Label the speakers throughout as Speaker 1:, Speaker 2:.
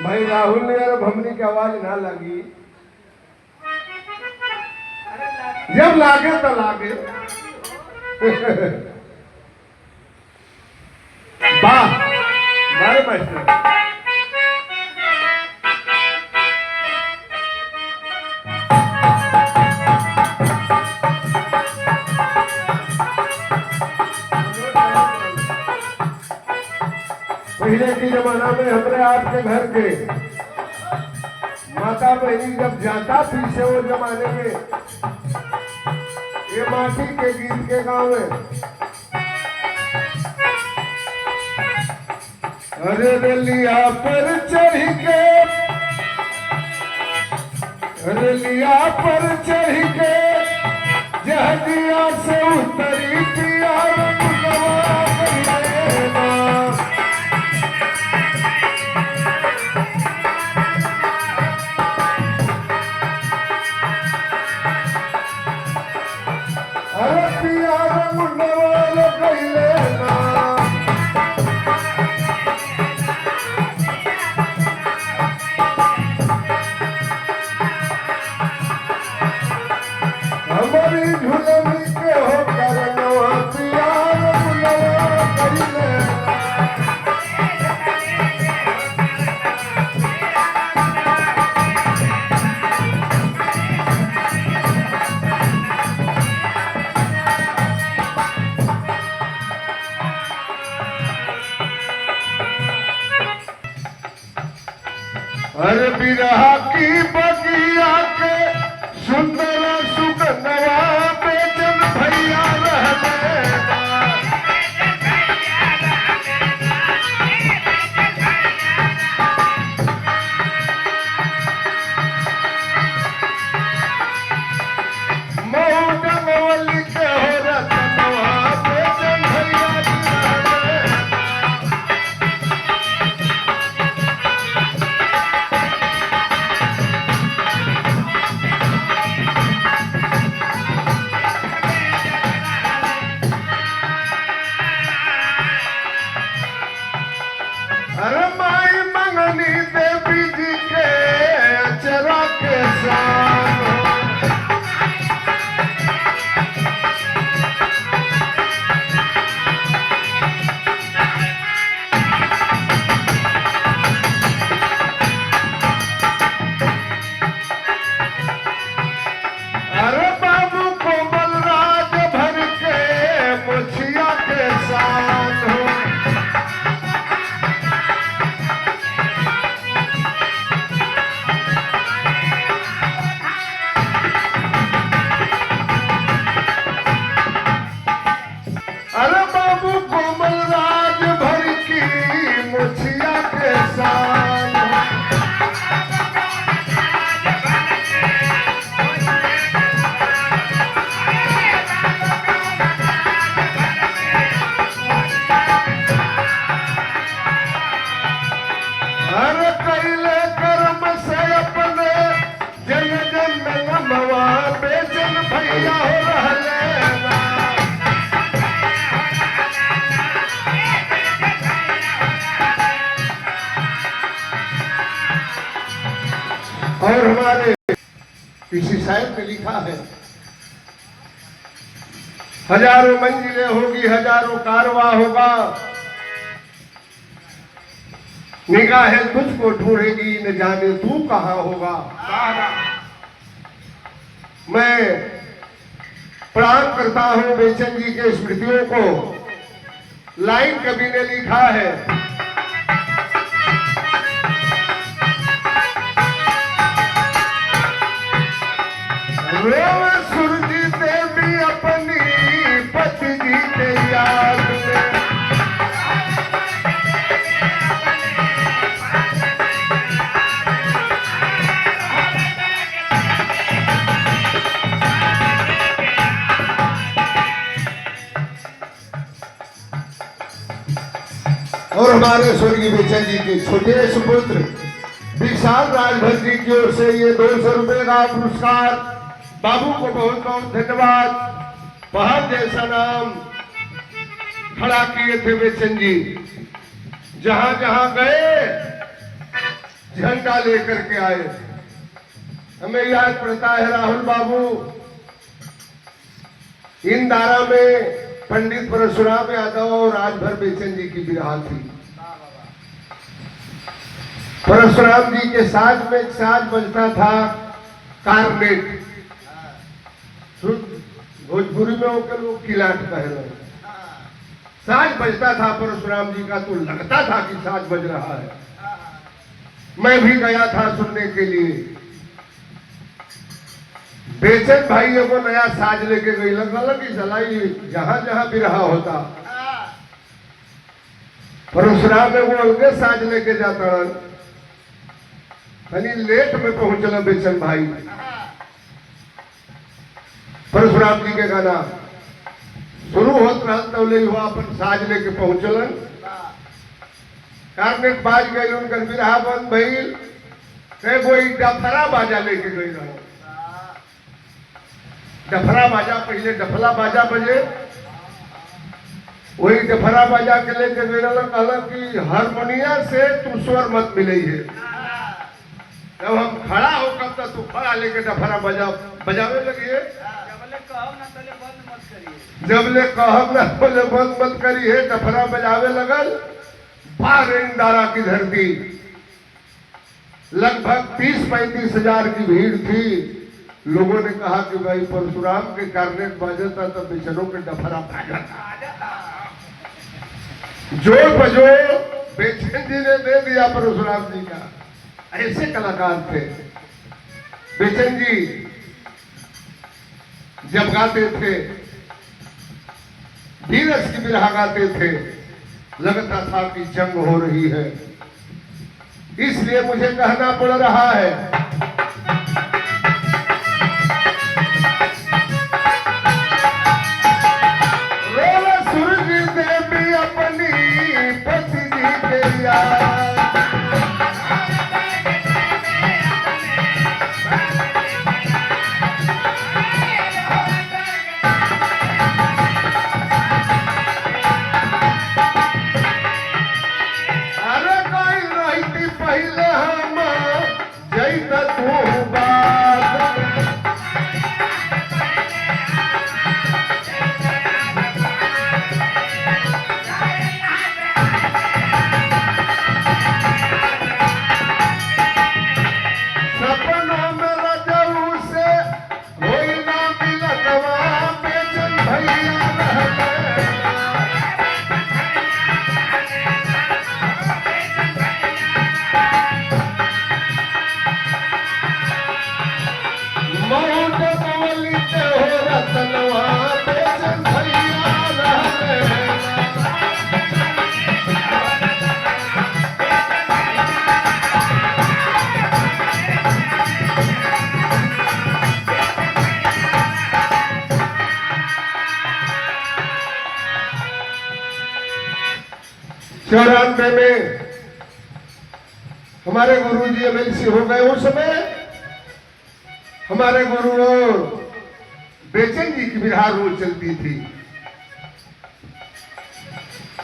Speaker 1: भाई राहुल ने यार भमनी की आवाज ना लगी, जब लागे तो लागे। वाह बारे मास्टर। पहले के जमाना में हमारे आपके घर के माता बहनी जब जाता पीछे वो जमाने में ये माटी के गीत के गाँव में, अरे रलिया पर चढ़ के, रलिया पर चढ़ के जहदिया से उतरी पिया अरे बिरहा की बगिया के सुंदर सुगंधवा बेचन भैया रहने मऊ जंगवली के हो रतनवा बेचन भैया और हमारे किसी शायर में लिखा है, हजारों मंजिलें होगी हजारों कारवा होगा, निगाहें तुझको ढूंढेगी न जाने तू कहाँ होगा। मैं प्रणाम करता हूं बेचन जी के स्मृतियों को। लाइन कवि ने लिखा है, सूरज देवी अपनी पति जी के याद में, और हमारे स्वर्गीय बेचन जी के छोटे सुपुत्र विशाल राजभर जी की ओर से ये 200 रुपए का पुरस्कार। बाबू को बहुत बहुत धन्यवाद। बहुत जैसा नाम खड़ा किए थे बेचन जी। जहां जहां गए झंडा लेकर के आए। हमें याद पड़ता है राहुल बाबू, इन दारा में पंडित परशुराम यादव और राजभर बेचन जी की विराह थी। परशुराम जी के साथ में एक साज बजता था कार्नेट, भोजपुरी में होकर लोग किलाट कह रहे हैं। साज बजता था परशुराम जी का, तो लगता था कि साज बज रहा है। मैं भी गया था सुनने के लिए। बेचन भाई को नया साज लेके गई, लगा कि जलाई जहां जहां भी रहा होता परशुराम में वो अलगे साज लेके जाता। यानी लेट में पहुंचल बेचन भाई। परशुराम जी के गाना शुरू होत रहा तो ले हुआ अपन साज लेके पहुंचलन। कार्नेट बाज गई, उनका बिरहा बंद भइल। कोई डफरा बाजा लेके गई रहो। डफरा बाजा, पहले डफला बाजा बजे, वही डफरा बाजा के लेके गई रहा। कहला कि हारमोनिया से तू स्वर मत मिले है। जब हम खड़ा हो कब तक तू खड़ा लेके डफरा बजावे लगी है। जब ले कहब ना बोले बंद मत करी है, डफरा बजावे लगल। बाहर इंदारा की धरती, लगभग 30-35 हजार की भीड़ थी। लोगों ने कहा कि भाई परशुराम के कार्नेट बाजता तो बेचनों के डफरा बाजता। जोर बजोर बेचन जी ने दे दिया परशुराम जी का। ऐसे कलाकार थे बेचन जी। जब गाते थे, धीरज की बिरहा गाते थे, लगता था कि जंग हो रही है। इसलिए मुझे कहना पड़ रहा है, रोल सूरज देवी अपनी पति जी के यार। चौरानवे में हमारे गुरु जी एमएलसी हो गए। उस समय हमारे गुरु और बेचन जी की बिरहा रोज चलती थी।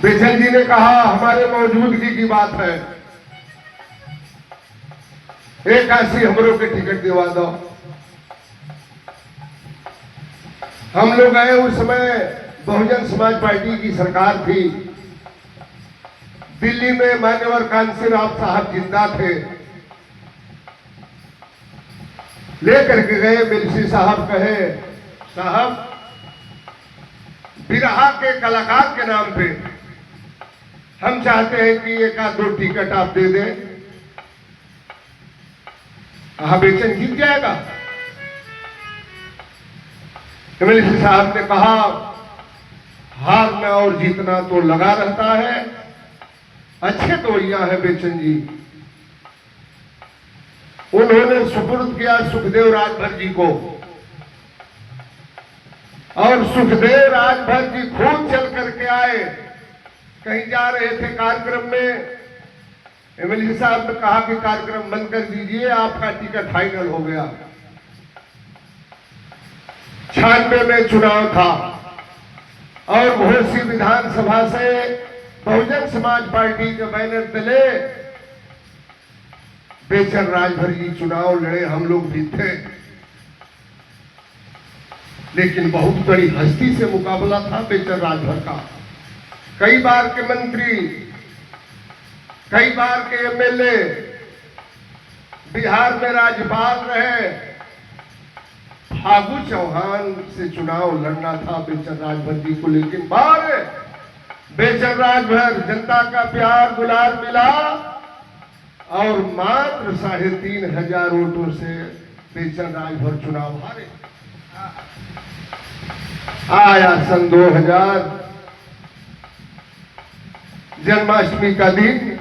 Speaker 1: बेचन जी ने कहा हमारे मौजूदगी की बात है, एक काशी हमरों के टिकट दिवा दो। हम लोग गए। उस समय बहुजन समाज पार्टी की सरकार थी। दिल्ली में मान्यवर कांसीराम साहब जिंदा थे। लेकर के गए। मिल्सी साहब कहे, साहब बिरहा के कलाकार के नाम पे हम चाहते हैं कि एक आध 2 टिकट आप दे दें। कहा बेचन जीत जाएगा। मिल्सी साहब ने कहा हारना और जीतना तो लगा रहता है, अच्छे तो यहाँ है बेचन जी। उन्होंने सुपुर्द किया सुखदेव राजभर जी को, और सुखदेव राजभर जी खूब चल करके आए। कहीं जा रहे थे कार्यक्रम में, एमएलए साहब ने कहा कि कार्यक्रम बंद कर दीजिए, आपका टिकट फाइनल हो गया। 96 में चुनाव था। और घोसी विधानसभा से बहुजन समाज पार्टी के बैनर तले बेचन राजभर जी चुनाव लड़े, हम लोग भी थे। लेकिन बहुत बड़ी हस्ती से मुकाबला था बेचन राजभर का। कई बार के मंत्री, कई बार के एमएलए, बिहार में राज्यपाल रहे। फागू चौहान से चुनाव लड़ना था बेचन राजभर जी को, लेकिन बार बेचन राजभर जनता का प्यार दुलार मिला और मात्र 3,500 वोटों से बेचन राजभर चुनाव हारे। आया सन 2000, जन्माष्टमी का दिन,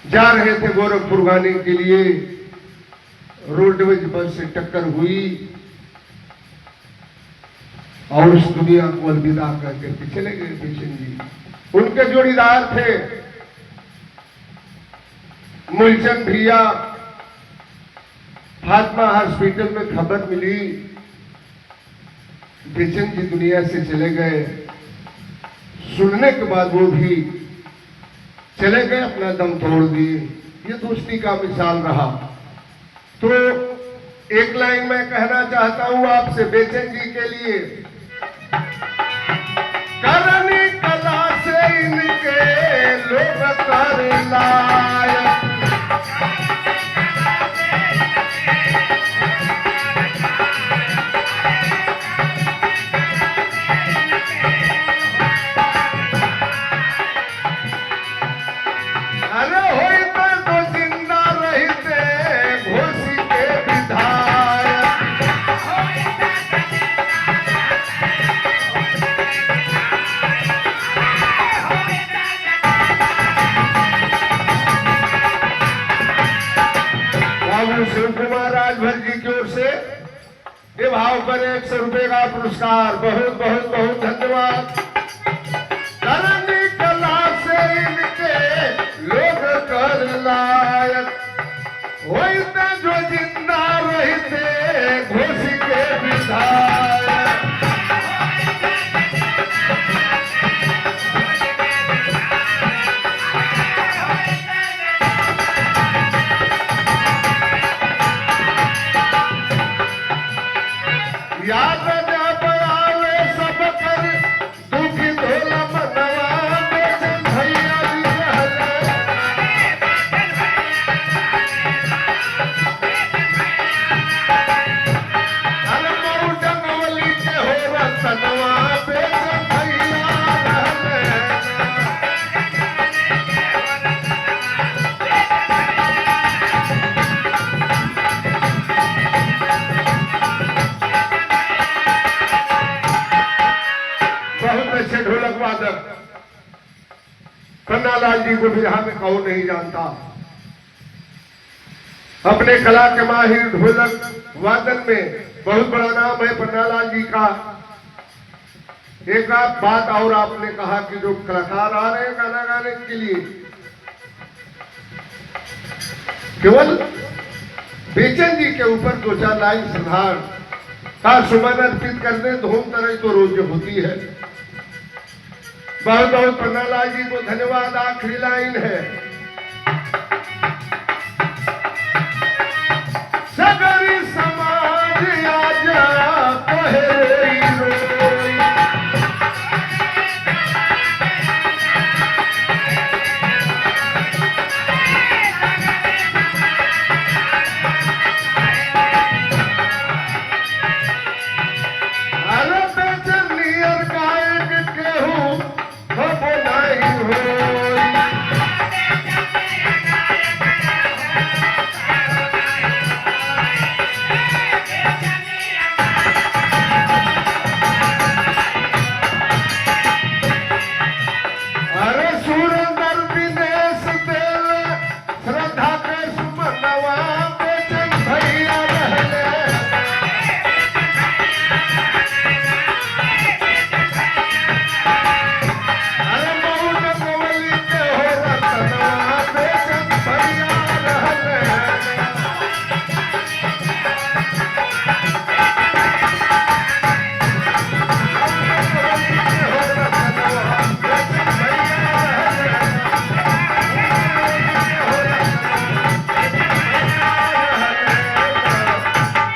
Speaker 1: जा रहे थे गोरखपुर गाने के लिए, रोडवेज बस से टक्कर हुई और उस दुनिया को अलविदा करके चले गए बेचन जी। उनके जोड़ीदार थे मूलचंद भैया। फातिमा हॉस्पिटल में खबर मिली बेचन जी दुनिया से चले गए। सुनने के बाद वो भी चले गए, अपना दम तोड़ दिए। ये दोस्ती का मिसाल रहा। तो एक लाइन मैं कहना चाहता हूं आपसे बेचन जी के लिए, करनी कला से इनके लोग कर लायक। अरे होते तो जिंदा रहते घोसी के विधायक। बाबू शिव कुमार राजभर जी की ओर से ये भाव पर 100 रुपए का पुरस्कार। बहुत बहुत बहुत धन्यवाद। करनी कला से इनके लोग कर लायक, होते जो जिंदा रहते घोसी के विधायक। याद जब आवे सब कर दुखी धोला मनवा, बेचन भैया जी रहले। अनमोल डंगोली के हो रतनवा, बेचन भैया रहले। बहुत अच्छे ढोलक वादक पन्नालाल जी को बिहार में कौन नहीं जानता। अपने कला के माहिर ढोलक वादन में बहुत बड़ा नाम है पन्नालाल जी का। एक बात और आपने कहा कि जो कलाकार आ रहे हैं गाना गाने के लिए, केवल बेचन जी के ऊपर 2-4 लाइन सुधार का सुमन अर्पित करने धूम तरह तो रोज होती है। बहुत बहुत पन्नालाल जी को धन्यवाद। आखिरी लाइन है,